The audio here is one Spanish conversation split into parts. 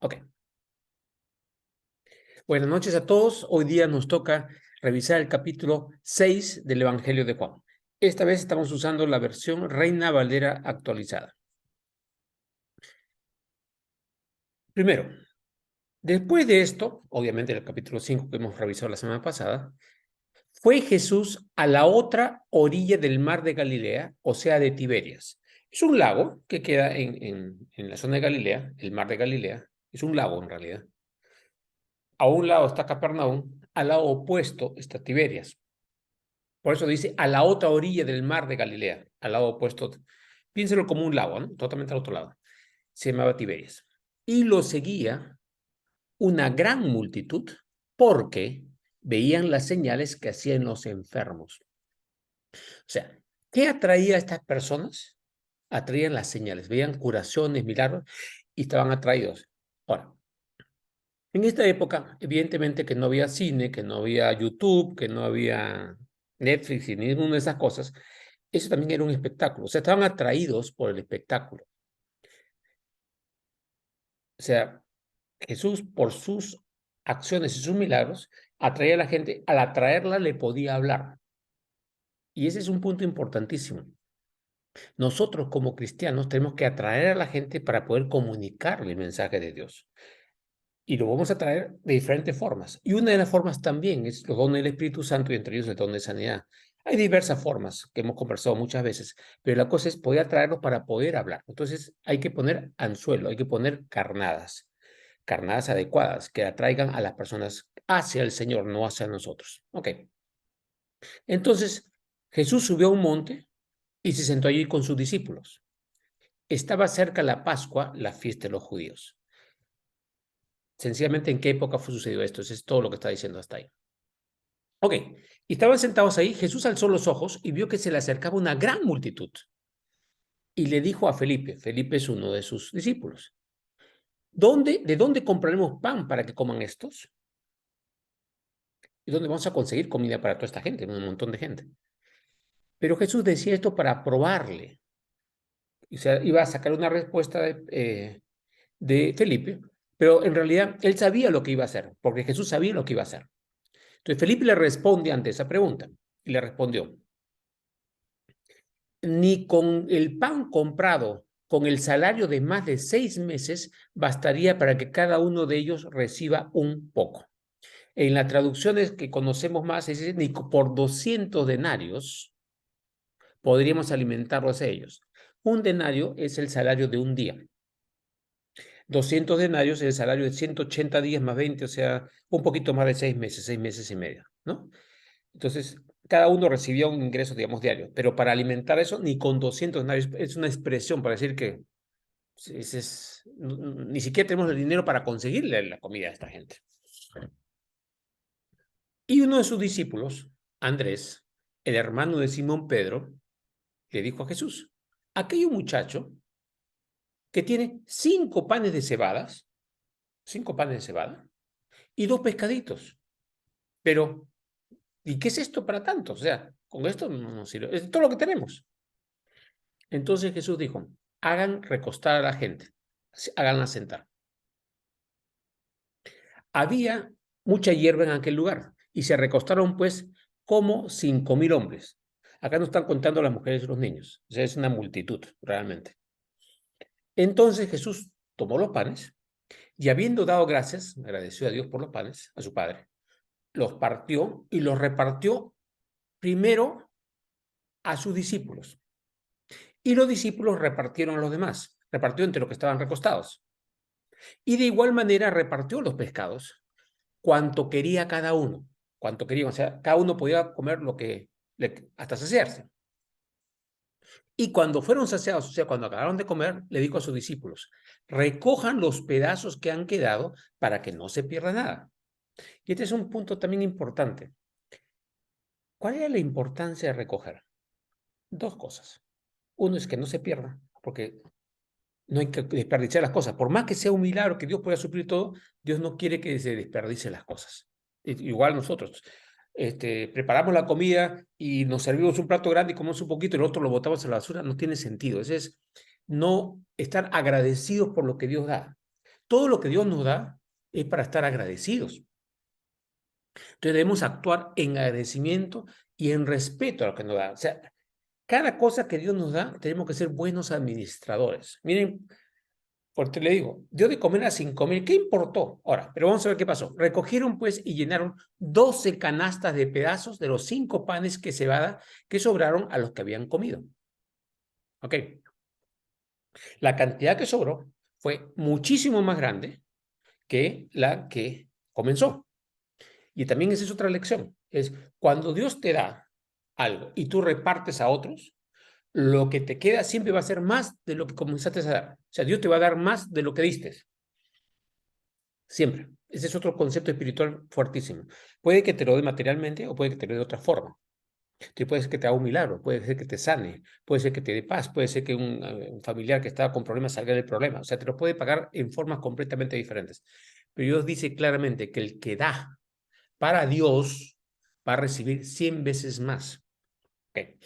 Ok. Buenas noches a todos. Hoy día nos toca revisar el capítulo 6 del Evangelio de Juan. Esta vez estamos usando la versión Reina Valera actualizada. Primero, después de esto, obviamente el capítulo 5 que hemos revisado la semana pasada, fue Jesús a la otra orilla del mar de Galilea, o sea, de Tiberias. Es un lago que queda en la zona de Galilea, el mar de Galilea. Es un lago en realidad. A un lado está Capernaum, al lado opuesto está Tiberias. Por eso dice a la otra orilla del mar de Galilea, al lado opuesto. Piénselo como un lago, ¿no? Totalmente al otro lado. Se llamaba Tiberias. Y lo seguía una gran multitud porque veían las señales que hacían los enfermos. O sea, ¿qué atraía a estas personas? Atraían las señales, veían curaciones, milagros y estaban atraídos. Ahora, en esta época, evidentemente que no había cine, que no había YouTube, que no había Netflix y ninguna de esas cosas, eso también era un espectáculo. O sea, estaban atraídos por el espectáculo. O sea, Jesús, por sus acciones y sus milagros, atraía a la gente. Al atraerla, le podía hablar. Y ese es un punto importantísimo. Nosotros, como cristianos, tenemos que atraer a la gente para poder comunicarle el mensaje de Dios. Y lo vamos a traer de diferentes formas. Y una de las formas también es los dones del Espíritu Santo y entre ellos el don de sanidad. Hay diversas formas que hemos conversado muchas veces, pero la cosa es poder atraerlos para poder hablar. Entonces hay que poner anzuelo, hay que poner carnadas, carnadas adecuadas que atraigan a las personas hacia el Señor, no hacia nosotros. Ok. Entonces Jesús subió a un monte y se sentó allí con sus discípulos. Estaba cerca la Pascua, la fiesta de los judíos. Sencillamente, ¿en qué época fue sucedido esto? Eso es todo lo que está diciendo hasta ahí. Ok, y estaban sentados ahí, Jesús alzó los ojos y vio que se le acercaba una gran multitud. Y le dijo a Felipe, Felipe es uno de sus discípulos, ¿de dónde compraremos pan para que coman estos? ¿Y dónde vamos a conseguir comida para toda esta gente, un montón de gente? Pero Jesús decía esto para probarle. O sea, iba a sacar una respuesta de Felipe, pero en realidad él sabía lo que iba a hacer, porque Jesús sabía lo que iba a hacer. Entonces Felipe le responde ante esa pregunta y le respondió, ni con el pan comprado con el salario de más de 6 meses bastaría para que cada uno de ellos reciba un poco. En las traducciones que conocemos más, es decir, ni por 200 denarios podríamos alimentarlos a ellos. Un denario es el salario de un día. 200 denarios es el salario de 180 días más 20, o sea, un poquito más de 6 meses y medio, ¿no? Entonces, cada uno recibía un ingreso, digamos, diario, pero para alimentar eso, ni con 200 denarios, es una expresión para decir que ni siquiera tenemos el dinero para conseguirle la comida a esta gente. Y uno de sus discípulos, Andrés, el hermano de Simón Pedro, le dijo a Jesús, aquí hay un muchacho que tiene 5 panes de cebada y 2 pescaditos. Pero, ¿y qué es esto para tanto? O sea, con esto no nos sirve. Es todo lo que tenemos. Entonces Jesús dijo, hagan recostar a la gente, háganla sentar. Había mucha hierba en aquel lugar y se recostaron pues como 5.000 hombres. Acá no están contando las mujeres y los niños, o sea, es una multitud realmente. Entonces Jesús tomó los panes y habiendo dado gracias, agradeció a Dios por los panes, a su Padre, los partió y los repartió primero a sus discípulos. Y los discípulos repartieron a los demás, repartió entre los que estaban recostados. Y de igual manera repartió los pescados, cuanto quería cada uno, cuanto quería, o sea, cada uno podía comer lo que, hasta saciarse. Y cuando fueron saciados, o sea, cuando acabaron de comer, le dijo a sus discípulos, recojan los pedazos que han quedado para que no se pierda nada. Y este es un punto también importante. ¿Cuál era la importancia de recoger? 2 cosas. Uno es que no se pierda, porque no hay que desperdiciar las cosas. Por más que sea un milagro que Dios pueda suplir todo, Dios no quiere que se desperdicien las cosas. Igual nosotros. Preparamos la comida y nos servimos un plato grande y comemos un poquito y el otro lo botamos a la basura, no tiene sentido. Ese es no estar agradecidos por lo que Dios da. Todo lo que Dios nos da es para estar agradecidos. Entonces debemos actuar en agradecimiento y en respeto a lo que nos da. O sea, cada cosa que Dios nos da, tenemos que ser buenos administradores. Miren, porque le digo, dio de comer a 5,000, ¿qué importó? Ahora, pero vamos a ver qué pasó. Recogieron pues y llenaron 12 canastas de pedazos de los 5 panes que cebada que sobraron a los que habían comido. Ok. La cantidad que sobró fue muchísimo más grande que la que comenzó. Y también esa es otra lección. Es cuando Dios te da algo y tú repartes a otros, lo que te queda siempre va a ser más de lo que comenzaste a dar. O sea, Dios te va a dar más de lo que diste. Siempre. Ese es otro concepto espiritual fuertísimo. Puede que te lo dé materialmente o puede que te lo dé de otra forma. Puede ser que te haga un milagro, puede ser que te sane, puede ser que te dé paz, puede ser que un familiar que estaba con problemas salga del problema. O sea, te lo puede pagar en formas completamente diferentes. Pero Dios dice claramente que el que da para Dios va a recibir 100 veces más. Okay.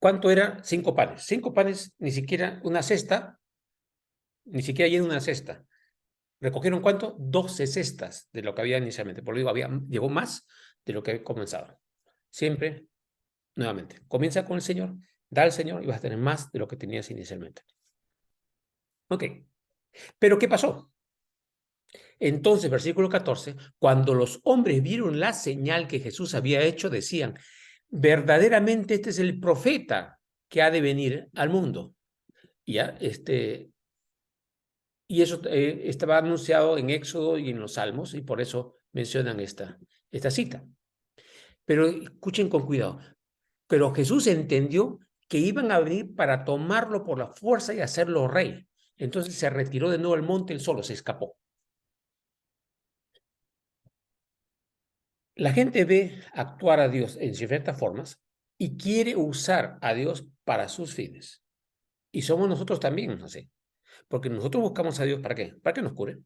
¿Cuánto era? 5 panes. 5 panes, ni siquiera una cesta, ni siquiera llena una cesta. ¿Recogieron cuánto? 12 cestas de lo que había inicialmente. Por lo digo, llegó más de lo que había comenzado. Siempre, nuevamente, comienza con el Señor, da al Señor y vas a tener más de lo que tenías inicialmente. Ok, pero ¿qué pasó? Entonces, versículo 14, cuando los hombres vieron la señal que Jesús había hecho, decían, verdaderamente este es el profeta que ha de venir al mundo. ¿Ya? Y eso estaba anunciado en Éxodo y en los Salmos, y por eso mencionan esta cita. Pero escuchen con cuidado. Pero Jesús entendió que iban a venir para tomarlo por la fuerza y hacerlo rey. Entonces se retiró de nuevo al monte, él solo se escapó. La gente ve actuar a Dios en ciertas formas y quiere usar a Dios para sus fines. Y somos nosotros también, no sé. Porque nosotros buscamos a Dios ¿para qué? Para que nos cure,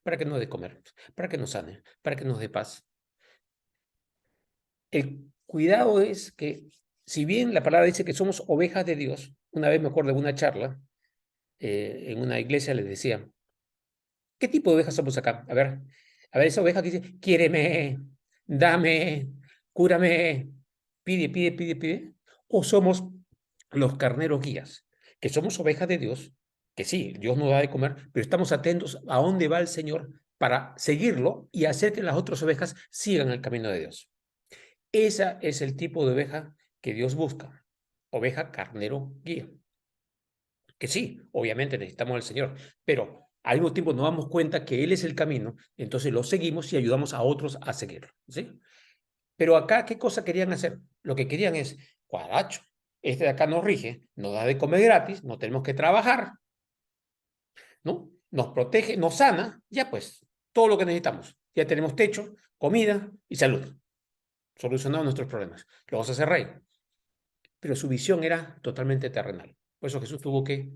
para que nos dé comer, para que nos sane, para que nos dé paz. El cuidado es que, si bien la palabra dice que somos ovejas de Dios, una vez me acuerdo de una charla en una iglesia les decía, ¿qué tipo de ovejas somos acá? A ver esa oveja que dice, quiéreme, dame, cúrame, pide, pide, pide, pide. O somos los carneros guías, que somos ovejas de Dios, que sí, Dios nos da de comer, pero estamos atentos a dónde va el Señor para seguirlo y hacer que las otras ovejas sigan el camino de Dios. Ese es el tipo de oveja que Dios busca, oveja carnero guía. Que sí, obviamente necesitamos al Señor, pero al mismo tiempo nos damos cuenta que Él es el camino, entonces lo seguimos y ayudamos a otros a seguirlo, ¿sí? Pero acá, ¿qué cosa querían hacer? Lo que querían es, cuaracho, este de acá nos rige, nos da de comer gratis, no tenemos que trabajar, ¿no? Nos protege, nos sana, ya pues, todo lo que necesitamos. Ya tenemos techo, comida y salud. Solucionados nuestros problemas. Lo vamos a hacer rey. Pero su visión era totalmente terrenal. Por eso Jesús tuvo que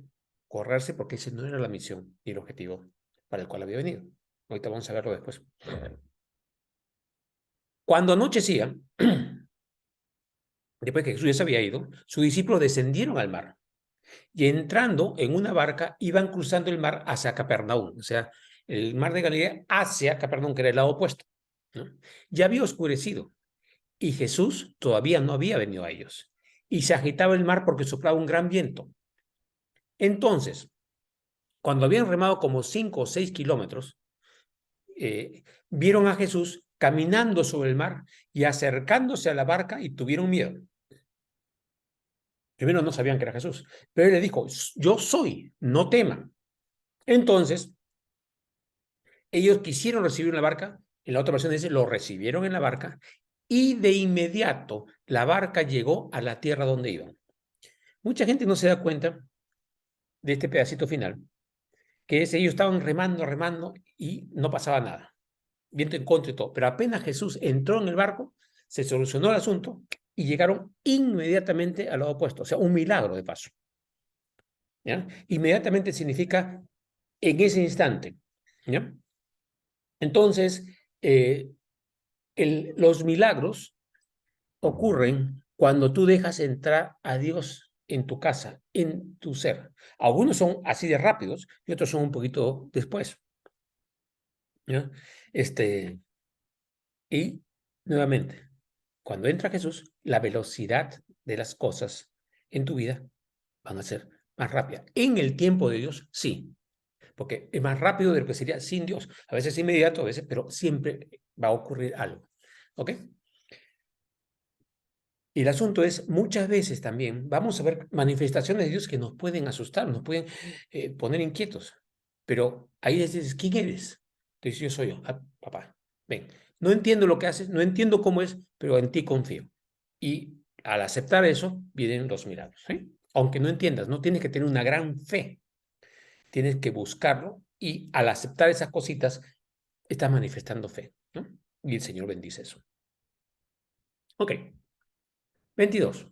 correrse porque ese no era la misión y el objetivo para el cual había venido. Ahorita vamos a verlo después. Cuando anochecía, después que Jesús ya se había ido, sus discípulos descendieron al mar y entrando en una barca iban cruzando el mar hacia Capernaum, o sea, el mar de Galilea hacia Capernaum, que era el lado opuesto, ¿no? Ya había oscurecido y Jesús todavía no había venido a ellos y se agitaba el mar porque soplaba un gran viento. Entonces, cuando habían remado como 5 o 6 kilómetros, vieron a Jesús caminando sobre el mar y acercándose a la barca y tuvieron miedo. Primero no sabían que era Jesús, pero él le dijo, yo soy, no teman. Entonces, ellos quisieron recibir la barca, en la otra versión dice, lo recibieron en la barca y de inmediato la barca llegó a la tierra donde iban. Mucha gente no se da cuenta de este pedacito final, que es ellos estaban remando, remando y no pasaba nada. Viento en contra y todo. Pero apenas Jesús entró en el barco, se solucionó el asunto y llegaron inmediatamente al lado opuesto. O sea, un milagro de paso. ¿Ya? Inmediatamente significa en ese instante. ¿Ya? Entonces, los milagros ocurren cuando tú dejas entrar a Dios en tu casa, en tu ser. Algunos son así de rápidos y otros son un poquito después. ¿Ya? Y nuevamente, cuando entra Jesús, la velocidad de las cosas en tu vida van a ser más rápidas. En el tiempo de Dios, sí, porque es más rápido de lo que sería sin Dios. A veces inmediato, a veces, pero siempre va a ocurrir algo. ¿Ok? Y el asunto es, muchas veces también vamos a ver manifestaciones de Dios que nos pueden asustar, nos pueden poner inquietos. Pero ahí dices, ¿quién eres? Dices, yo soy yo, papá. Ven, no entiendo lo que haces, no entiendo cómo es, pero en ti confío. Y al aceptar eso, vienen los milagros. ¿Sí? Aunque no entiendas, no tienes que tener una gran fe, tienes que buscarlo y al aceptar esas cositas, estás manifestando fe. ¿No? Y el Señor bendice eso. Ok, 22.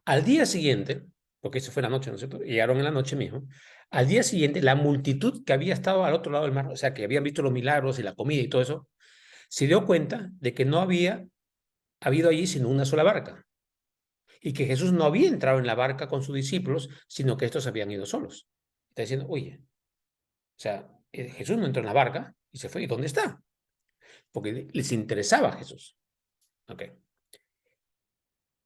Al día siguiente, porque eso fue la noche, ¿no es cierto? Llegaron en la noche mismo. Al día siguiente, la multitud que había estado al otro lado del mar, o sea, que habían visto los milagros y la comida y todo eso, se dio cuenta de que no había habido allí sino una sola barca y que Jesús no había entrado en la barca con sus discípulos, sino que estos habían ido solos. Está diciendo, oye, o sea, Jesús no entró en la barca y se fue. ¿Y dónde está? Porque les interesaba a Jesús. Ok.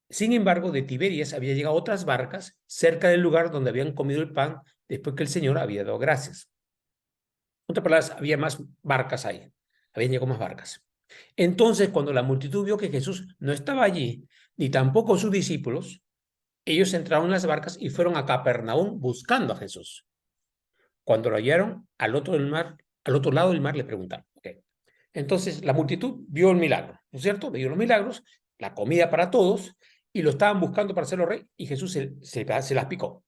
Sin embargo, de Tiberias había llegado otras barcas cerca del lugar donde habían comido el pan después que el Señor había dado gracias. En otras palabras, había más barcas ahí. Habían llegado más barcas. Entonces, cuando la multitud vio que Jesús no estaba allí, ni tampoco sus discípulos, ellos entraron en las barcas y fueron a Capernaum buscando a Jesús. Cuando lo hallaron al otro del mar, al otro lado del mar, le preguntaron. Okay. Entonces, la multitud vio el milagro, ¿no es cierto? Vio los milagros, la comida para todos, y lo estaban buscando para hacerlo rey, y Jesús se las picó.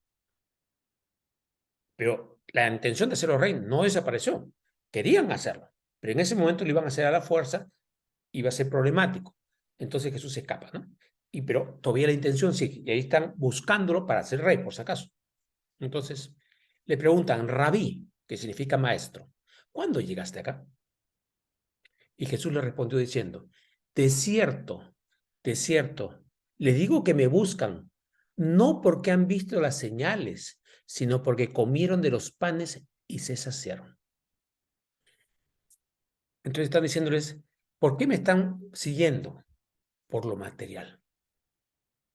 Pero la intención de hacerlo rey no desapareció. Querían hacerlo, pero en ese momento lo iban a hacer a la fuerza, iba a ser problemático. Entonces Jesús se escapa, ¿no? Pero todavía la intención sigue, y ahí están buscándolo para ser rey, por si acaso. Entonces le preguntan, Rabí, que significa maestro, ¿cuándo llegaste acá? Y Jesús le respondió diciendo, de cierto, les digo que me buscan, no porque han visto las señales, sino porque comieron de los panes y se saciaron. Entonces están diciéndoles, ¿por qué me están siguiendo? Por lo material.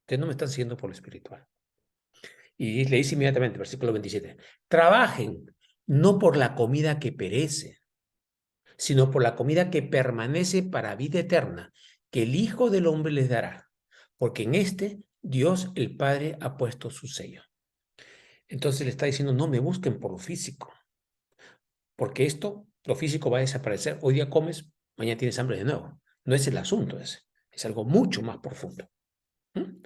Ustedes no me están siguiendo por lo espiritual. Y le dice inmediatamente, versículo 27, trabajen no por la comida que perece, sino por la comida que permanece para vida eterna, que el Hijo del Hombre les dará, porque en este Dios el Padre ha puesto su sello. Entonces le está diciendo, no me busquen por lo físico, porque esto, lo físico va a desaparecer. Hoy día comes, mañana tienes hambre de nuevo. No es el asunto ese, es algo mucho más profundo. ¿Mm?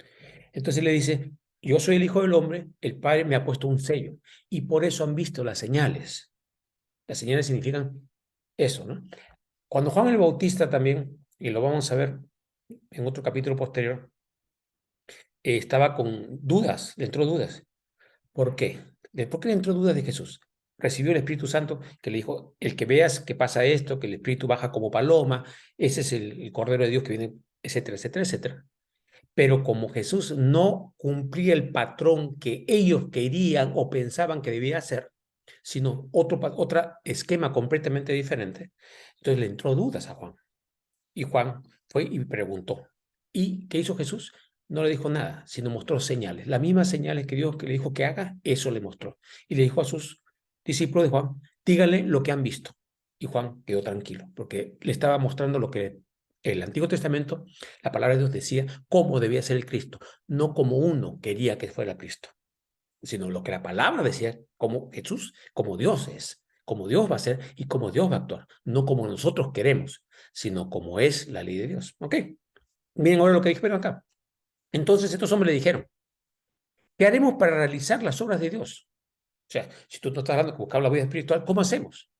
Entonces le dice, yo soy el Hijo del Hombre, el Padre me ha puesto un sello, y por eso han visto las señales. Las señales significan eso, ¿no? Cuando Juan el Bautista también, y lo vamos a ver en otro capítulo posterior, estaba con dudas, le entró dudas. ¿Por qué? ¿Por qué le entró dudas de Jesús? Recibió el Espíritu Santo que le dijo, el que veas que pasa esto, que el Espíritu baja como paloma, ese es el Cordero de Dios que viene, etcétera, etcétera, etcétera. Pero como Jesús no cumplía el patrón que ellos querían o pensaban que debía hacer, sino otro esquema completamente diferente, entonces le entró dudas a Juan. Y Juan fue y preguntó. ¿Y qué hizo Jesús? No le dijo nada, sino mostró señales. Las mismas señales que Dios que le dijo que haga, eso le mostró. Y le dijo a sus discípulos de Juan, díganle lo que han visto. Y Juan quedó tranquilo, porque le estaba mostrando lo que el Antiguo Testamento, la palabra de Dios decía, cómo debía ser el Cristo, no como uno quería que fuera Cristo, sino lo que la palabra decía, como Jesús, como Dios es, como Dios va a ser y como Dios va a actuar, no como nosotros queremos, sino como es la ley de Dios. ¿Ok? Miren ahora lo que dijeron acá. Entonces estos hombres le dijeron, ¿qué haremos para realizar las obras de Dios? O sea, si tú no estás hablando como que habla vida espiritual, ¿cómo hacemos?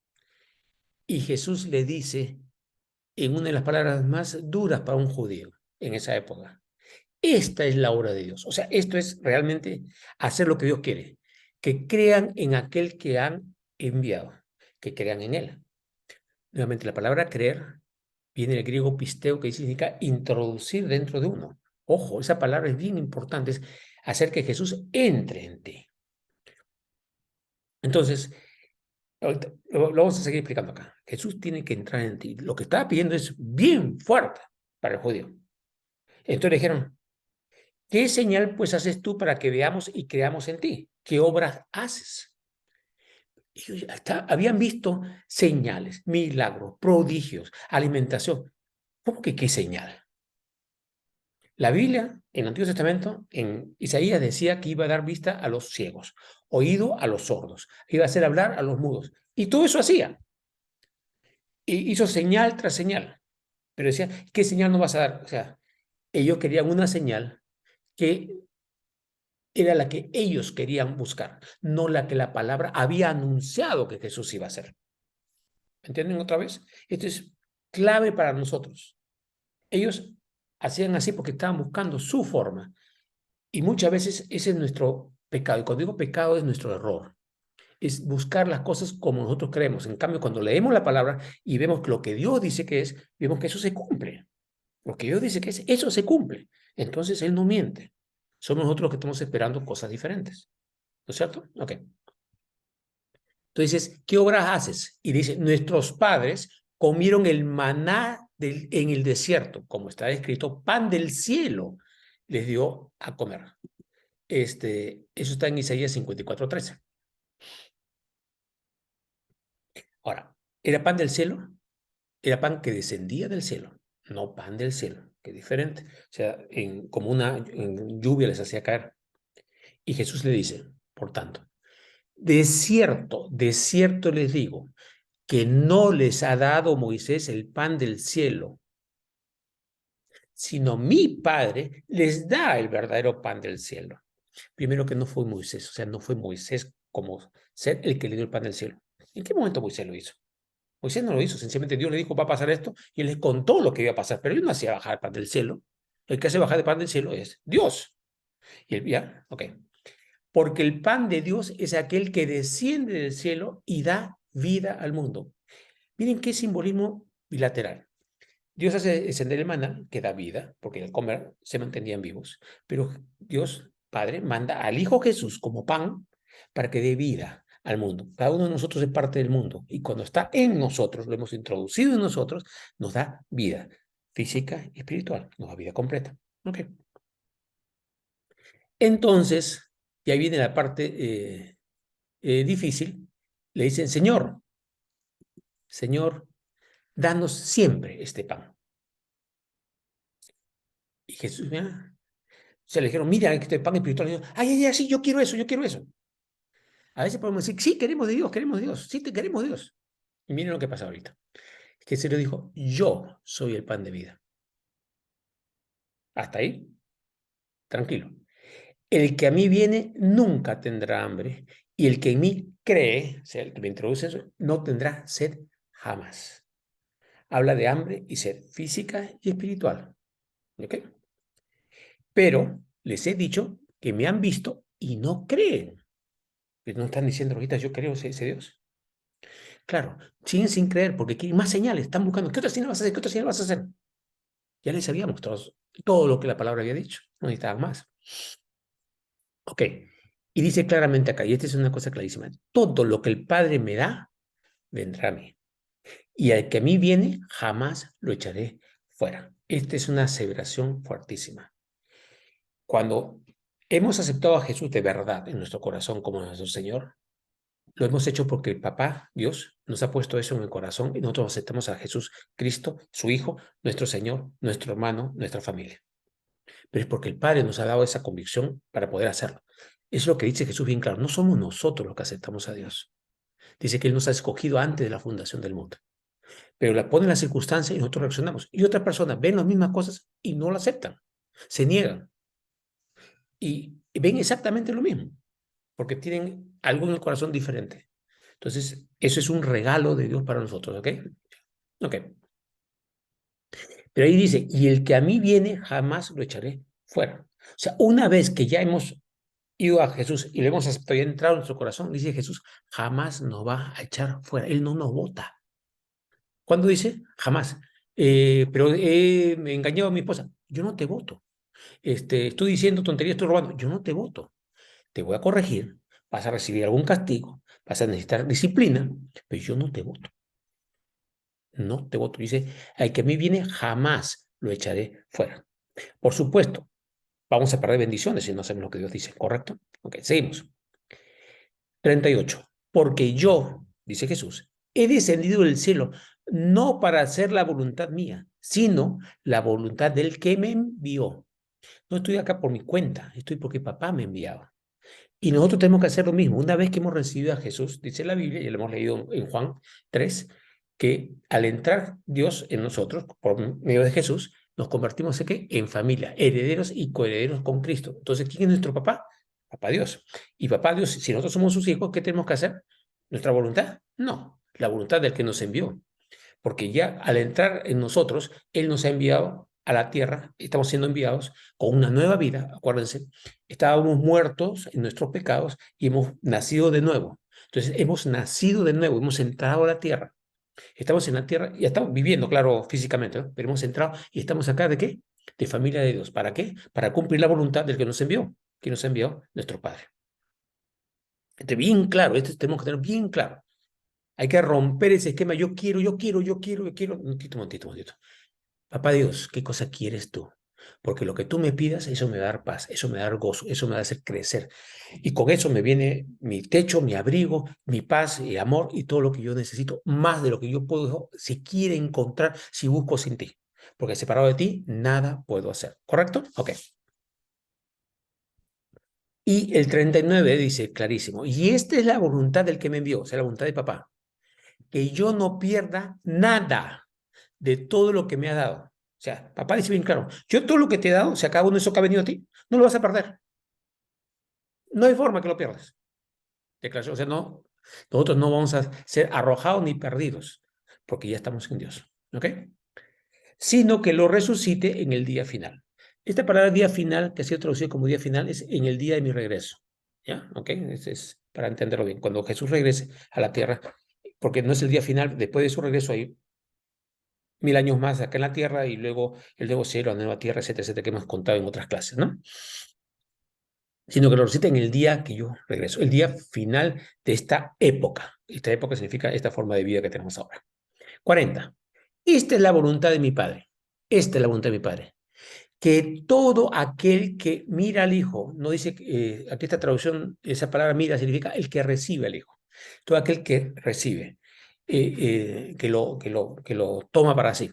Y Jesús le dice en una de las palabras más duras para un judío en esa época, esta es la obra de Dios. O sea, esto es realmente hacer lo que Dios quiere, que crean en aquel que han enviado, que crean en Él. Nuevamente, la palabra creer viene del griego pisteo, que significa introducir dentro de uno. Ojo, esa palabra es bien importante. hacer que Jesús entre en ti. Entonces, ahorita lo vamos a seguir explicando acá. Jesús tiene que entrar en ti. Lo que estaba pidiendo es bien fuerte para el judío. Entonces le dijeron, ¿qué señal pues haces tú para que veamos y creamos en ti? ¿Qué obras haces? Ellos habían visto señales, milagros, prodigios, alimentación. ¿Cómo que qué señal? La Biblia, en el Antiguo Testamento, en Isaías decía que iba a dar vista a los ciegos, oído a los sordos, iba a hacer hablar a los mudos. Y todo eso hacía. Y hizo señal tras señal. Pero decía, ¿qué señal no vas a dar? O sea, ellos querían una señal que era la que ellos querían buscar, no la que la palabra había anunciado que Jesús iba a hacer. ¿Entienden otra vez? Esto es clave para nosotros. Ellos hacían así porque estaban buscando su forma. Y muchas veces ese es nuestro pecado. Y cuando digo pecado es nuestro error. Es buscar las cosas como nosotros creemos. En cambio, cuando leemos la palabra y vemos que lo que Dios dice que es, vemos que eso se cumple. Lo que Dios dice que es, eso se cumple. Entonces Él no miente. Somos nosotros los que estamos esperando cosas diferentes. ¿No es cierto? Ok. Entonces, ¿qué obras haces? Y dice, nuestros padres comieron el maná en el desierto, como está escrito, pan del cielo les dio a comer. Eso está en Isaías 54:13. Ahora, ¿era pan del cielo? Era pan que descendía del cielo, no pan del cielo, que es diferente. O sea, como una en lluvia les hacía caer. Y Jesús le dice, por tanto, de cierto les digo, que no les ha dado Moisés el pan del cielo, sino mi Padre les da el verdadero pan del cielo. Primero que no fue Moisés, o sea, no fue Moisés como ser el que le dio el pan del cielo. ¿En qué momento Moisés lo hizo? Moisés no lo hizo, sencillamente Dios le dijo, va a pasar esto, y él les contó lo que iba a pasar, pero él no hacía bajar el pan del cielo. El que hace bajar el pan del cielo es Dios. Y él, ya, ok. Porque el pan de Dios es aquel que desciende del cielo y da vida al mundo. Miren qué simbolismo bilateral. Dios hace descender el maná, que da vida, porque al comer se mantenían vivos, pero Dios Padre manda al Hijo Jesús como pan para que dé vida al mundo. Cada uno de nosotros es parte del mundo y cuando está en nosotros, lo hemos introducido en nosotros, nos da vida física y espiritual, nos da vida completa. Ok. Entonces, y ahí viene la parte difícil, le dicen, Señor, danos siempre este pan. Y Jesús, mira, se le dijeron, mira, este pan espiritual. Y yo, ay, sí, yo quiero eso, yo quiero eso. A veces podemos decir, sí, queremos de Dios, sí, te queremos de Dios. Y miren lo que pasa ahorita. Que se le dijo, yo soy el pan de vida. Hasta ahí, tranquilo. El que a mí viene nunca tendrá hambre, y el que en mí cree, o sea, el que me introduce eso, no tendrá sed jamás. Habla de hambre y sed física y espiritual. ¿Ok? Pero les he dicho que me han visto y no creen. Pues no están diciendo ahorita, yo creo ese Dios. Claro, siguen sin creer porque quieren más señales, están buscando, ¿qué otra señal vas a hacer? ¿Qué otra señal vas a hacer? Ya les había mostrado todo lo que la palabra había dicho, no necesitaban más. Ok, y dice claramente acá, y esta es una cosa clarísima, todo lo que el Padre me da, vendrá a mí. Y al que a mí viene, jamás lo echaré fuera. Esta es una aseveración fuertísima. Cuando hemos aceptado a Jesús de verdad en nuestro corazón como nuestro Señor, lo hemos hecho porque el Papá, Dios, nos ha puesto eso en el corazón y nosotros aceptamos a Jesús Cristo, su Hijo, nuestro Señor, nuestro hermano, nuestra familia. Pero es porque el Padre nos ha dado esa convicción para poder hacerlo. Es lo que dice Jesús bien claro. No somos nosotros los que aceptamos a Dios. Dice que Él nos ha escogido antes de la fundación del mundo. Pero la pone en la circunstancia y nosotros reaccionamos. Y otras personas ven las mismas cosas y no lo aceptan. Se niegan. Y ven exactamente lo mismo. Porque tienen algo en el corazón diferente. Entonces, eso es un regalo de Dios para nosotros, ¿ok? Ok. Pero ahí dice, y el que a mí viene, jamás lo echaré fuera. O sea, una vez que ya hemos ido a Jesús y le hemos aceptado y ha entrado en nuestro corazón, dice Jesús, jamás nos va a echar fuera. Él no nos vota. ¿Cuándo dice? Jamás. Pero me he engañado a mi esposa. Yo no te voto. estoy diciendo tonterías, estoy robando. Yo no te voto. Te voy a corregir, vas a recibir algún castigo, vas a necesitar disciplina, pero yo no te voto. No te voto. Dice, al que a mí viene, jamás lo echaré fuera. Por supuesto, vamos a perder bendiciones si no hacemos lo que Dios dice, ¿correcto? Ok, seguimos. 38. Porque yo, dice Jesús, he descendido del cielo no para hacer la voluntad mía, sino la voluntad del que me envió. No estoy acá por mi cuenta, estoy porque papá me enviaba. Y nosotros tenemos que hacer lo mismo. Una vez que hemos recibido a Jesús, dice la Biblia, y lo hemos leído en Juan 3, que al entrar Dios en nosotros, por medio de Jesús, nos convertimos en, ¿qué? En familia, herederos y coherederos con Cristo. Entonces, ¿quién es nuestro papá? Papá Dios. Y papá Dios, si nosotros somos sus hijos, ¿qué tenemos que hacer? ¿Nuestra voluntad? No, la voluntad del que nos envió. Porque ya al entrar en nosotros, Él nos ha enviado a la tierra, estamos siendo enviados con una nueva vida, acuérdense, estábamos muertos en nuestros pecados y hemos nacido de nuevo. Entonces, hemos nacido de nuevo, hemos entrado a la tierra. Estamos en la tierra y estamos viviendo, claro, físicamente, ¿no? Pero hemos entrado y estamos acá ¿de qué? De familia de Dios. ¿Para qué? Para cumplir la voluntad del que nos envió. Que nos envió nuestro Padre. Bien claro, esto tenemos que tener bien claro. Hay que romper ese esquema. Yo quiero, yo quiero, yo quiero, yo quiero. Un momentito, un momentito, un momentito. Papá Dios, ¿qué cosa quieres tú? Porque lo que tú me pidas, eso me va a dar paz, eso me va a dar gozo, eso me va a hacer crecer. Y con eso me viene mi techo, mi abrigo, mi paz y amor y todo lo que yo necesito, más de lo que yo puedo, si quiere encontrar, si busco sin ti. Porque separado de ti, nada puedo hacer. ¿Correcto? Ok. Y el 39 dice clarísimo, y esta es la voluntad del que me envió, o sea, la voluntad de papá, que yo no pierda nada de todo lo que me ha dado. O sea, papá dice bien claro, yo todo lo que te he dado, si a cada uno de eso que ha venido a ti, no lo vas a perder. No hay forma que lo pierdas. Declaración, o sea, no, nosotros no vamos a ser arrojados ni perdidos, porque ya estamos en Dios. ¿Ok? Sino que lo resucite en el día final. Esta palabra día final, que ha sido traducido como día final, es en el día de mi regreso. ¿Ya? ¿Ok? Es para entenderlo bien. Cuando Jesús regrese a la tierra, porque no es el día final, después de su regreso hay 1000 años más acá en la tierra y luego el nuevo cielo, la nueva tierra, etcétera, etcétera, que hemos contado en otras clases, ¿no? Sino que lo recita en el día que yo regreso, el día final de esta época. Esta época significa esta forma de vida que tenemos ahora. 40. Esta es la voluntad de mi Padre. Esta es la voluntad de mi Padre. Que todo aquel que mira al Hijo, no dice, aquí esta traducción, esa palabra mira significa el que recibe al Hijo. Todo aquel que recibe, que lo toma para sí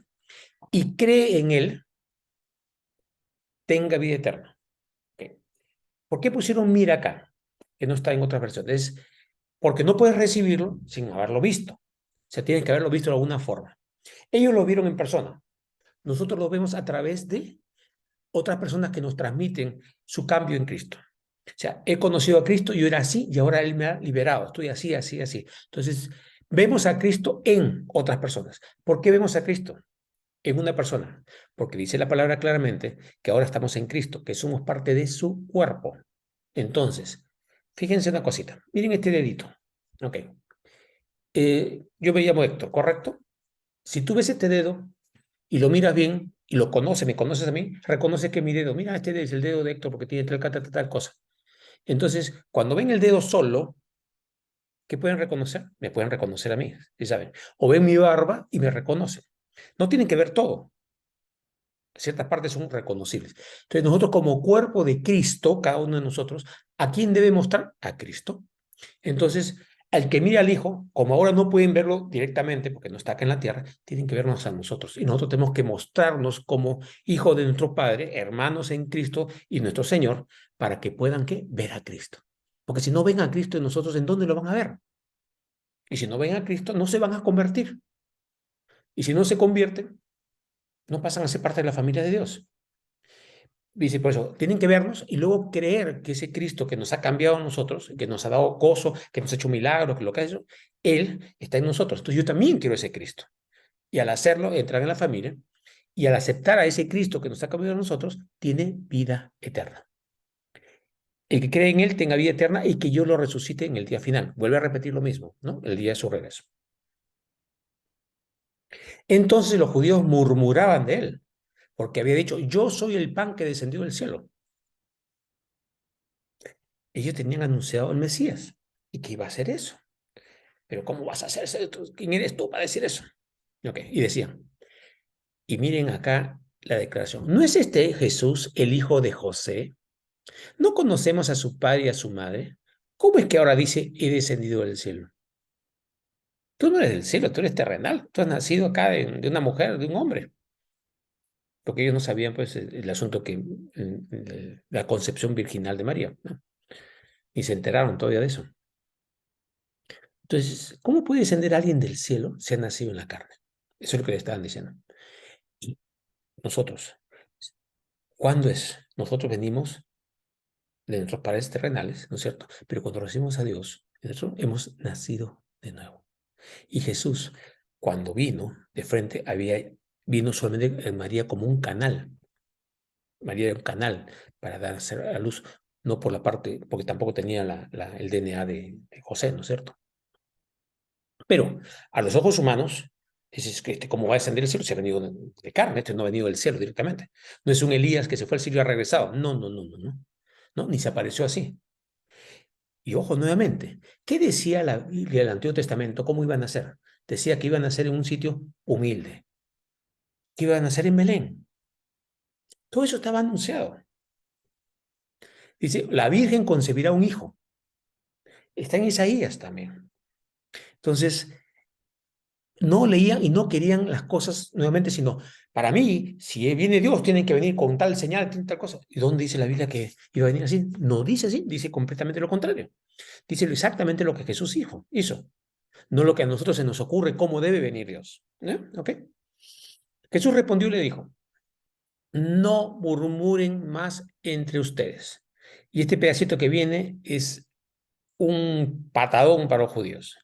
y cree en Él, tenga vida eterna. ¿Okay? ¿Por qué pusieron mira acá? Que no está en otras versiones. Es porque no puedes recibirlo sin haberlo visto. O sea, tienes que haberlo visto de alguna forma. Ellos lo vieron en persona. Nosotros lo vemos a través de otras personas que nos transmiten su cambio en Cristo. O sea, he conocido a Cristo, yo era así y ahora Él me ha liberado. Estoy así, así, así. Entonces, vemos a Cristo en otras personas. ¿Por qué vemos a Cristo en una persona? Porque dice la palabra claramente que ahora estamos en Cristo, que somos parte de su cuerpo. Entonces, fíjense una cosita. Miren este dedito. Ok. Yo me llamo Héctor, ¿correcto? Si tú ves este dedo y lo miras bien y lo conoces, me conoces a mí, reconoces que mi dedo, mira, este es el dedo de Héctor porque tiene tal cosa. Entonces, cuando ven el dedo solo, ¿qué pueden reconocer? Me pueden reconocer a mí, ¿sí saben? O ven mi barba y me reconocen. No tienen que ver todo. Ciertas partes son reconocibles. Entonces, nosotros como cuerpo de Cristo, cada uno de nosotros, ¿a quién debe mostrar? A Cristo. Entonces, al que mira al Hijo, como ahora no pueden verlo directamente porque no está acá en la tierra, tienen que vernos a nosotros. Y nosotros tenemos que mostrarnos como hijos de nuestro Padre, hermanos en Cristo y nuestro Señor, para que puedan ¿qué? Ver a Cristo. Porque si no ven a Cristo en nosotros, ¿en dónde lo van a ver? Y si no ven a Cristo, no se van a convertir. Y si no se convierten, no pasan a ser parte de la familia de Dios. Dice, por eso, tienen que vernos y luego creer que ese Cristo que nos ha cambiado a nosotros, que nos ha dado gozo, que nos ha hecho milagros, que lo que ha hecho, Él está en nosotros. Entonces yo también quiero ese Cristo. Y al hacerlo, entrar en la familia y al aceptar a ese Cristo que nos ha cambiado a nosotros, tiene vida eterna. El que cree en Él tenga vida eterna y que yo lo resucite en el día final. Vuelve a repetir lo mismo, ¿no? El día de su regreso. Entonces los judíos murmuraban de Él porque había dicho, yo soy el pan que descendió del cielo. Ellos tenían anunciado el Mesías y que iba a hacer eso. Pero ¿cómo vas a hacer eso? ¿Quién eres tú para decir eso? Ok, y decían, y miren acá la declaración, ¿no es este Jesús el hijo de José? ¿No conocemos a su padre y a su madre? ¿Cómo es que ahora dice, he descendido del cielo? Tú no eres del cielo, tú eres terrenal. Tú has nacido acá de una mujer, de un hombre. Porque ellos no sabían, pues, el asunto que, la concepción virginal de María, ¿no? Y se enteraron todavía de eso. Entonces, ¿cómo puede descender alguien del cielo si ha nacido en la carne? Eso es lo que le estaban diciendo. Y nosotros, ¿cuándo es? Nosotros venimos de nuestros padres terrenales, ¿no es cierto? Pero cuando recibimos a Dios, nosotros hemos nacido de nuevo. Y Jesús, cuando vino de frente, vino solamente en María como un canal. María era un canal para darse a luz, no por la parte, porque tampoco tenía el DNA de José, ¿no es cierto? Pero a los ojos humanos, dices que ¿cómo va a descender el cielo? Se ha venido de carne, este no ha venido del cielo directamente. No es un Elías que se fue al cielo y ha regresado. No, no, no, no, no. No, ni se apareció así. Y ojo, nuevamente, ¿qué decía la Biblia del Antiguo Testamento? ¿Cómo iban a ser? Decía que iban a ser en un sitio humilde, que iban a ser en Belén. Todo eso estaba anunciado. Dice, la Virgen concebirá un hijo. Está en Isaías también. Entonces, no leían y no querían las cosas nuevamente, sino, para mí, si viene Dios, tienen que venir con tal señal, tal cosa. ¿Y dónde dice la Biblia que iba a venir así? No dice así, dice completamente lo contrario. Dice exactamente lo que Jesús hizo, no lo que a nosotros se nos ocurre cómo debe venir Dios. ¿No? ¿Ok? Jesús respondió y le dijo, no murmuren más entre ustedes. Y este pedacito que viene es un patadón para los judíos.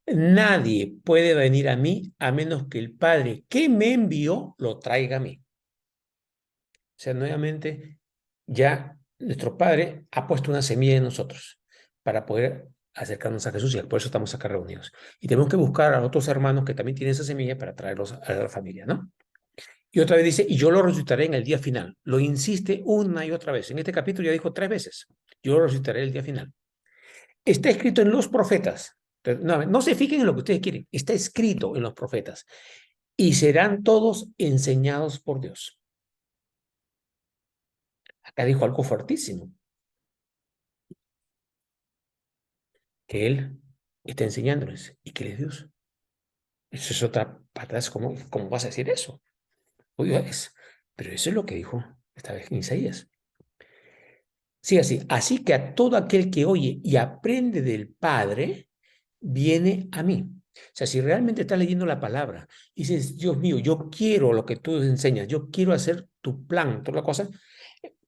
Nadie puede venir a mí a menos que el Padre que me envió lo traiga a mí. O sea, nuevamente, ya nuestro Padre ha puesto una semilla en nosotros para poder acercarnos a Jesús y por eso estamos acá reunidos. Y tenemos que buscar a otros hermanos que también tienen esa semilla para traerlos a la familia, ¿no? Y otra vez dice, y yo lo resucitaré en el día final. Lo insiste una y otra vez. En este capítulo ya dijo 3 veces, yo lo resucitaré el día final. Está escrito en los profetas. No, no se fijen en lo que ustedes quieren. Está escrito en los profetas. Y serán todos enseñados por Dios. Acá dijo algo fuertísimo. Que Él está enseñándoles y que Él es Dios. Eso es otra patada. ¿Cómo vas a decir eso? Oiga, pero eso es lo que dijo esta vez en Isaías. Sí, así. Así que a todo aquel que oye y aprende del Padre, viene a mí. O sea, si realmente estás leyendo la palabra y dices, Dios mío, yo quiero lo que tú enseñas, yo quiero hacer tu plan, toda la cosa,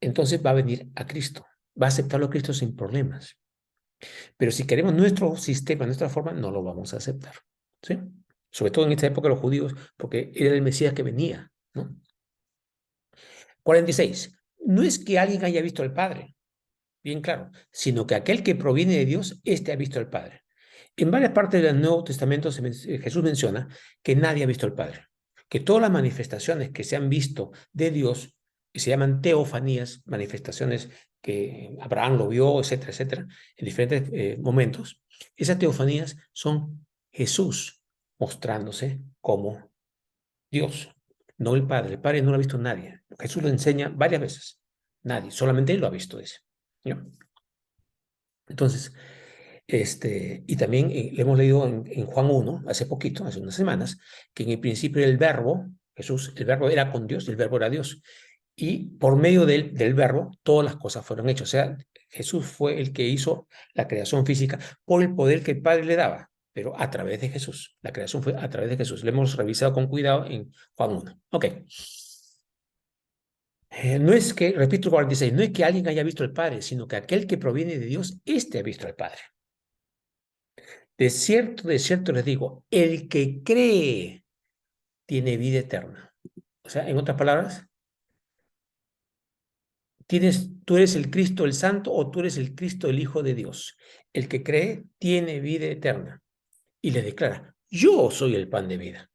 entonces va a venir a Cristo, va a aceptarlo a Cristo sin problemas. Pero si queremos nuestro sistema, nuestra forma, no lo vamos a aceptar. ¿Sí? Sobre todo en esta época los judíos, porque era el Mesías que venía, ¿no? 46. No es que alguien haya visto al Padre, bien claro, sino que aquel que proviene de Dios, éste ha visto al Padre. En varias partes del Nuevo Testamento Jesús menciona que nadie ha visto al Padre, que todas las manifestaciones que se han visto de Dios, que se llaman teofanías, manifestaciones que Abraham lo vio, etcétera, etcétera, en diferentes momentos, esas teofanías son Jesús mostrándose como Dios, no el Padre. El Padre no lo ha visto nadie. Jesús lo enseña varias veces. Nadie, solamente Él lo ha visto, dice. ¿No? Entonces, y también le hemos leído en Juan 1, hace poquito, hace unas semanas, que en el principio era el verbo, Jesús, el verbo era con Dios, el verbo era Dios. Y por medio del verbo, todas las cosas fueron hechas. O sea, Jesús fue el que hizo la creación física por el poder que el Padre le daba, pero a través de Jesús. La creación fue a través de Jesús. Lo hemos revisado con cuidado en Juan 1. Ok. No es que, repito 46, no es que alguien haya visto al Padre, sino que aquel que proviene de Dios, éste ha visto al Padre. De cierto les digo, el que cree tiene vida eterna. O sea, en otras palabras, tú eres el Cristo el Santo o tú eres el Cristo el Hijo de Dios. El que cree tiene vida eterna. Y le declara, yo soy el pan de vida.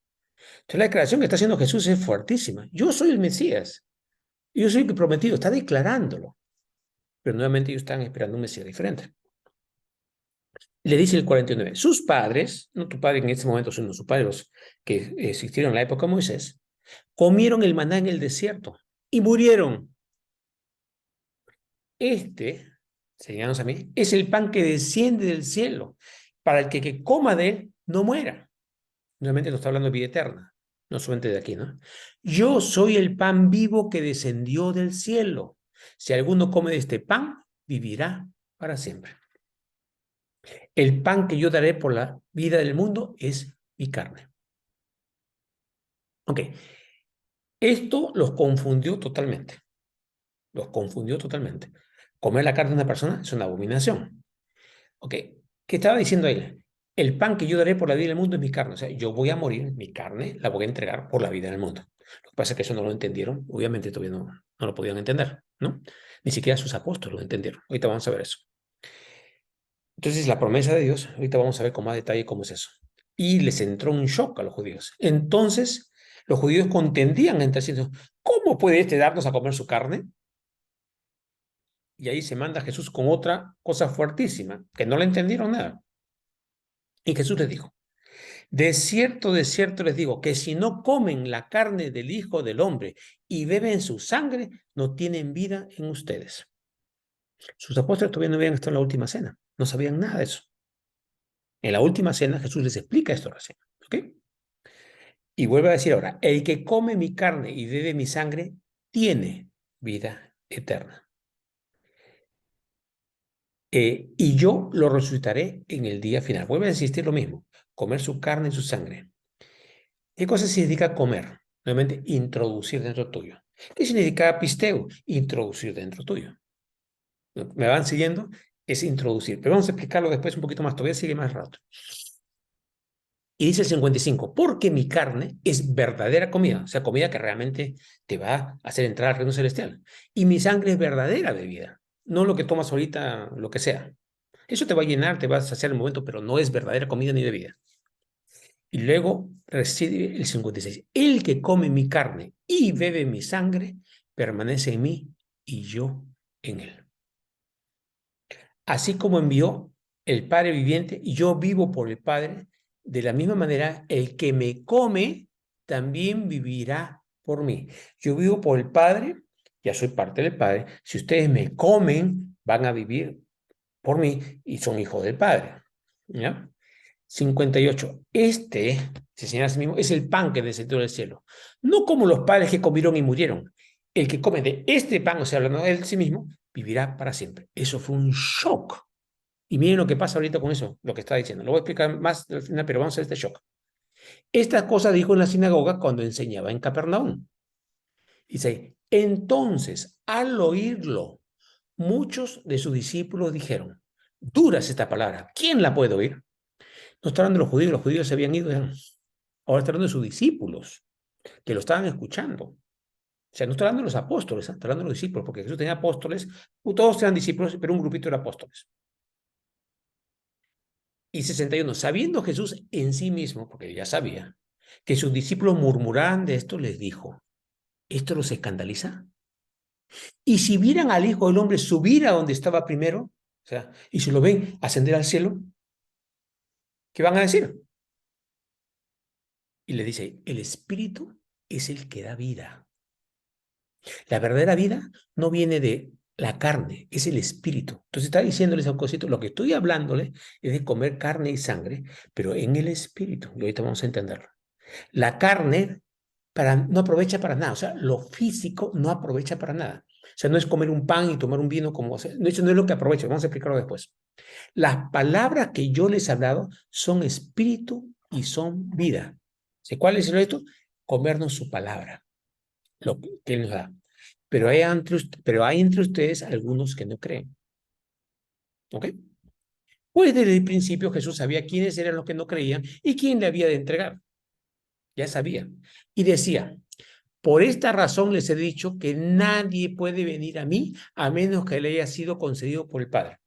Entonces la declaración que está haciendo Jesús es fuertísima. Yo soy el Mesías. Yo soy el prometido. Está declarándolo. Pero nuevamente ellos están esperando un Mesías diferente. Le dice el 49, sus padres, no tu padre en este momento, sino sus padres los que existieron en la época de Moisés, comieron el maná en el desierto y murieron. Este, señalamos a mí, es el pan que desciende del cielo, para el que coma de él no muera. Nuevamente nos está hablando de vida eterna, no solamente de aquí, ¿no? Yo soy el pan vivo que descendió del cielo. Si alguno come de este pan, vivirá para siempre. El pan que yo daré por la vida del mundo es mi carne. Ok, esto los confundió totalmente. Los confundió totalmente. Comer la carne de una persona es una abominación. Ok, ¿qué estaba diciendo él? El pan que yo daré por la vida del mundo es mi carne. O sea, yo voy a morir, mi carne la voy a entregar por la vida del mundo. Lo que pasa es que eso no lo entendieron. Obviamente todavía no lo podían entender, ¿no? Ni siquiera sus apóstoles lo entendieron. Ahorita vamos a ver eso. Entonces, la promesa de Dios, ahorita vamos a ver con más detalle cómo es eso. Y les entró un shock a los judíos. Entonces, los judíos contendían entre sí, ¿cómo puede este darnos a comer su carne? Y ahí se manda Jesús con otra cosa fuertísima, que no le entendieron nada. Y Jesús les dijo, de cierto les digo, que si no comen la carne del Hijo del Hombre y beben su sangre, no tienen vida en ustedes. Sus apóstoles todavía no habían estado en la última cena, no sabían nada de eso. En la última cena Jesús les explica esto recién, ¿ok? Y vuelve a decir ahora, el que come mi carne y bebe mi sangre, tiene vida eterna. Y yo lo resucitaré en el día final. Vuelve a insistir lo mismo, comer su carne y su sangre. ¿Qué cosa significa comer? Nuevamente, introducir dentro tuyo. ¿Qué significa pisteo? Introducir dentro tuyo. ¿Me van siguiendo? Es introducir. Pero vamos a explicarlo después un poquito más. Todavía sigue más rato. Y dice el 55, porque mi carne es verdadera comida, o sea, comida que realmente te va a hacer entrar al reino celestial. Y mi sangre es verdadera bebida, no lo que tomas ahorita, lo que sea. Eso te va a llenar, te va a saciar el momento, pero no es verdadera comida ni bebida. Y luego recibe el 56. El que come mi carne y bebe mi sangre, permanece en mí y yo en él. Así como envió el Padre viviente, y yo vivo por el Padre, de la misma manera, el que me come también vivirá por mí. Yo vivo por el Padre, ya soy parte del Padre. Si ustedes me comen, van a vivir por mí y son hijos del Padre. ¿Ya? 58. Este, se señala a sí mismo, es el pan que descendió del cielo. No como los padres que comieron y murieron. El que come de este pan, o sea, hablando de él sí mismo, vivirá para siempre. Eso fue un shock. Y miren lo que pasa ahorita con eso, lo que está diciendo. Lo voy a explicar más al final, pero vamos a hacer este shock. Esta cosa dijo en la sinagoga cuando enseñaba en Capernaum. Dice, entonces, al oírlo, muchos de sus discípulos dijeron, dura es esta palabra, ¿quién la puede oír? No está hablando de los judíos se habían ido, ahora está hablando de sus discípulos, que lo estaban escuchando. O sea, no está hablando de los apóstoles, está hablando de los discípulos, porque Jesús tenía apóstoles, todos eran discípulos, pero un grupito era apóstoles. Y 61, sabiendo Jesús en sí mismo, porque ya sabía, que sus discípulos murmuraban de esto, les dijo, ¿esto los escandaliza? Y si vieran al Hijo del Hombre subir a donde estaba primero, o sea, y si lo ven ascender al cielo, ¿qué van a decir? Y le dice, el Espíritu es el que da vida. La verdadera vida no viene de la carne, es el Espíritu. Entonces está diciéndoles a un cosito, lo que estoy hablándole es de comer carne y sangre, pero en el Espíritu. Y ahorita vamos a entenderlo. La carne no aprovecha para nada, o sea, lo físico no aprovecha para nada. O sea, no es comer un pan y tomar un vino como... O sea, eso no es lo que aprovecha, vamos a explicarlo después. Las palabras que yo les he hablado son espíritu y son vida. ¿Cuál es esto? Comernos su palabra, lo que Él nos da. Pero hay entre ustedes algunos que no creen. ¿Ok? Pues desde el principio Jesús sabía quiénes eran los que no creían y quién le había de entregar. Ya sabía. Y decía, por esta razón les he dicho que nadie puede venir a mí a menos que le haya sido concedido por el Padre.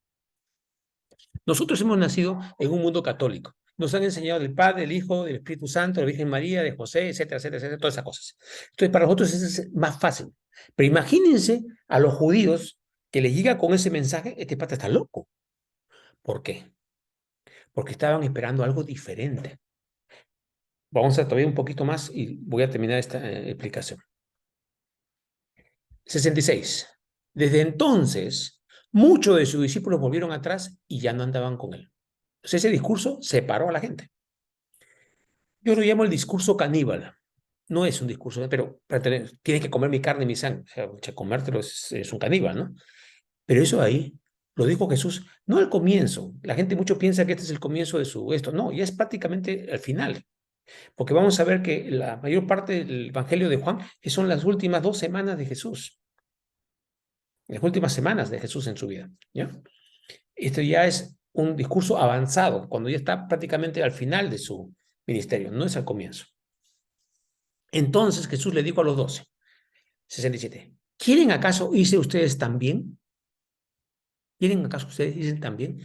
Nosotros hemos nacido en un mundo católico. nos han enseñado del Padre, del Hijo, del Espíritu Santo, de la Virgen María, de José, etcétera, etcétera, etcétera, todas esas cosas. Entonces, para nosotros eso es más fácil. Pero imagínense a los judíos que les llega con ese mensaje, este pata está loco. ¿Por qué? Porque estaban esperando algo diferente. Vamos a todavía un poquito más y voy a terminar esta explicación. 66. Desde entonces, muchos de sus discípulos volvieron atrás y ya no andaban con él. Entonces, ese discurso separó a la gente. Yo lo llamo el discurso caníbal. No es un discurso, pero tienes que comer mi carne y mi sangre. O sea, comértelo es un caníbal, ¿no? Pero eso ahí lo dijo Jesús, no al comienzo. La gente mucho piensa que este es el comienzo de su esto. No, ya es prácticamente al final. Porque vamos a ver que la mayor parte del Evangelio de Juan son las últimas 2 semanas de Jesús. Las últimas semanas de Jesús en su vida. ¿Ya? Esto ya es un discurso avanzado, cuando ya está prácticamente al final de su ministerio, no es al comienzo. Entonces Jesús le dijo a los 12, 67, ¿quieren acaso irse ustedes también? ¿Quieren acaso ustedes irse también?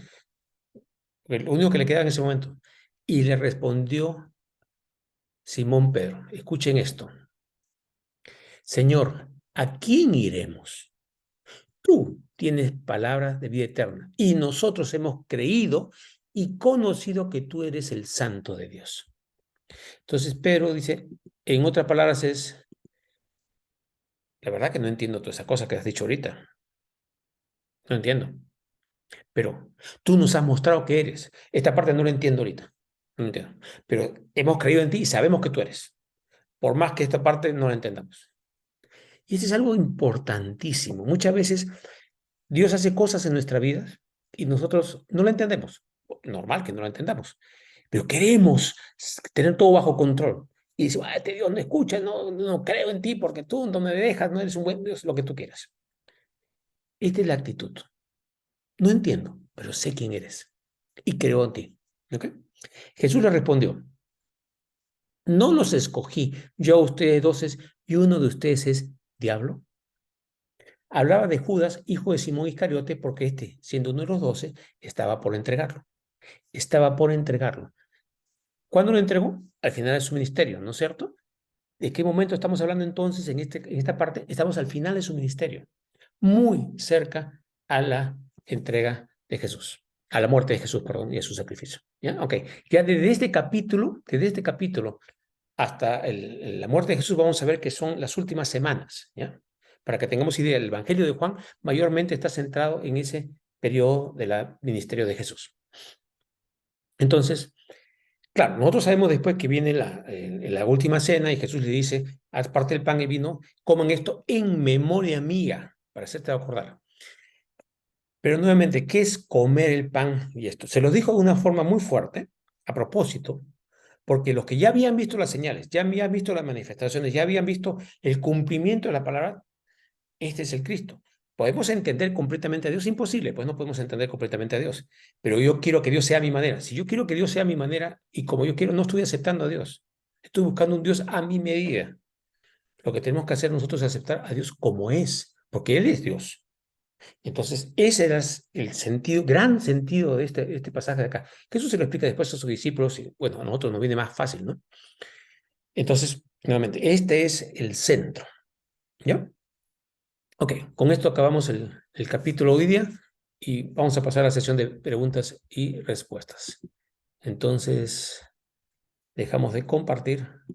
Lo único que le queda en ese momento. Y le respondió Simón Pedro, escuchen esto, Señor, ¿a quién iremos? Tú tienes palabras de vida eterna y nosotros hemos creído y conocido que tú eres el Santo de Dios. Entonces Pedro dice, en otras palabras es, la verdad que no entiendo toda esa cosa que has dicho ahorita. No entiendo. Pero tú nos has mostrado que eres. Esta parte no la entiendo ahorita. No entiendo. Pero hemos creído en ti y sabemos que tú eres. Por más que esta parte no la entendamos. Y eso es algo importantísimo. Muchas veces Dios hace cosas en nuestra vida y nosotros no la entendemos. Normal que no la entendamos. Pero queremos tener todo bajo control. Y dice, este Dios no escucha, no creo en ti porque tú no me dejas, no eres un buen Dios, lo que tú quieras. Esta es la actitud. No entiendo, pero sé quién eres y creo en ti. ¿Okay? Jesús le respondió, no los escogí yo a ustedes 12 y uno de ustedes es diablo. Hablaba de Judas, hijo de Simón Iscariote, porque este, siendo uno de los 12, estaba por entregarlo. Estaba por entregarlo. ¿Cuándo lo entregó? Al final de su ministerio, ¿no es cierto? ¿De qué momento estamos hablando entonces en esta parte? Estamos al final de su ministerio, muy cerca a la entrega de Jesús, a la muerte de Jesús, perdón, y a su sacrificio. ¿Ya? Ok, ya desde este capítulo hasta la muerte de Jesús vamos a ver que son las últimas semanas, ¿ya? Para que tengamos idea, el Evangelio de Juan mayormente está centrado en ese periodo del ministerio de Jesús. Entonces, claro, nosotros sabemos después que viene la última cena y Jesús le dice, haz parte del pan y vino, coman esto en memoria mía, para hacerte acordar. Pero nuevamente, ¿qué es comer el pan y esto? Se los dijo de una forma muy fuerte, a propósito, porque los que ya habían visto las señales, ya habían visto las manifestaciones, ya habían visto el cumplimiento de la palabra, este es el Cristo. ¿Podemos entender completamente a Dios? Imposible, pues no podemos entender completamente a Dios. Pero yo quiero que Dios sea a mi manera. Si yo quiero que Dios sea a mi manera y como yo quiero, no estoy aceptando a Dios. Estoy buscando un Dios a mi medida. Lo que tenemos que hacer nosotros es aceptar a Dios como es, porque Él es Dios. Entonces, ese era el sentido, gran sentido de este pasaje de acá. Que eso se lo explica después a sus discípulos y, bueno, a nosotros nos viene más fácil, ¿no? Entonces, nuevamente, este es el centro, ¿ya? Ok, con esto acabamos el capítulo hoy día y vamos a pasar a la sesión de preguntas y respuestas. Entonces, dejamos de compartir.